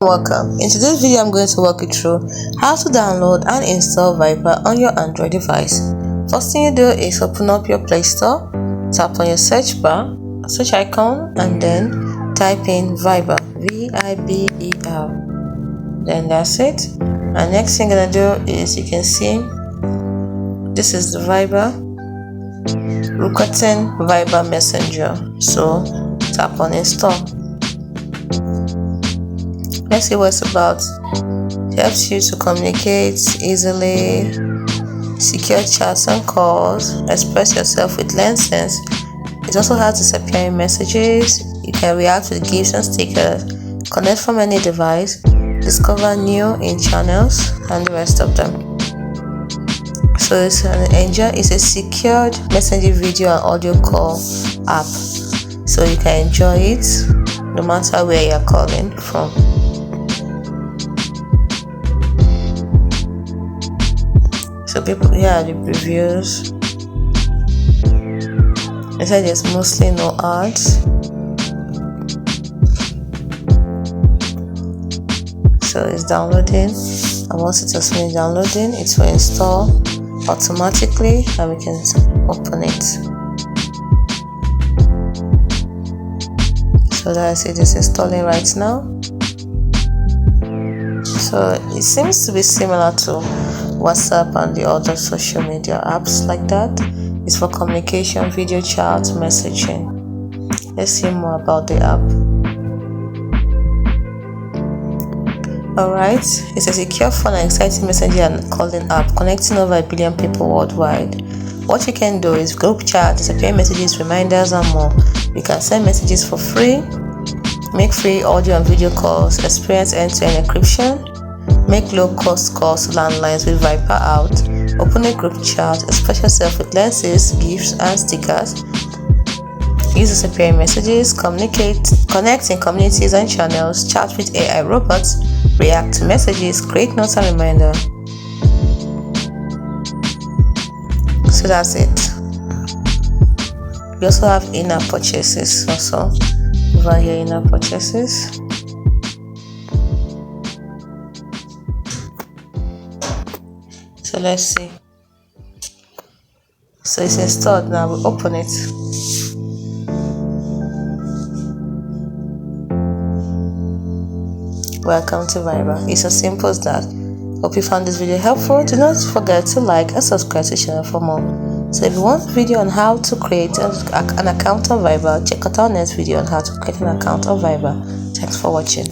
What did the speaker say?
Welcome. In today's video, I'm going to walk you through how to download and install Viber on your Android device. First thing you do is open up your Play Store, tap on your search bar, search icon, and then type in Viber, V-I-B-E-R. Then that's it. And next thing you're gonna do is you can see this is the Viber, Rukoten Viber Messenger. So tap on install. Let's see what it's about. It helps you to communicate easily, secure chats and calls, express yourself with lenses. It also has disappearing messages. You can react with GIFs and stickers, connect from any device, discover new in channels, and the rest of them. So it's a secured messaging video and audio call app. So you can enjoy it no matter where you're calling from. So people, here are the reviews. They said there's mostly no ads. So it's downloading, and once it has finished downloading, it will install automatically, and we can open it. So that's it. It's installing right now. So it seems to be similar to WhatsApp and the other social media apps like that. It's for communication, video chat, messaging. Let's see more about the app. Alright, it's a secure, fun and exciting messaging and calling app connecting over 1 billion people worldwide. What you can do is group chat, disappearing messages, reminders and more. You can send messages for free, make free audio and video calls, experience end-to-end encryption, make low-cost calls to landlines with Viber out, open a group chat, express yourself with lenses, GIFs, and stickers, use disappearing messages, connect in communities and channels, chat with AI robots, react to messages, create notes and reminders. So that's it. We also have in-app purchases also. Over here, in-app purchases. So let's see. So it's installed now. We'll open it. Welcome to Viber. It's as simple as that. Hope you found this video helpful. Do not forget to like and subscribe to the channel for more. So if you want a video on how to create an account on Viber, check out our next video on how to create an account on Viber. Thanks for watching.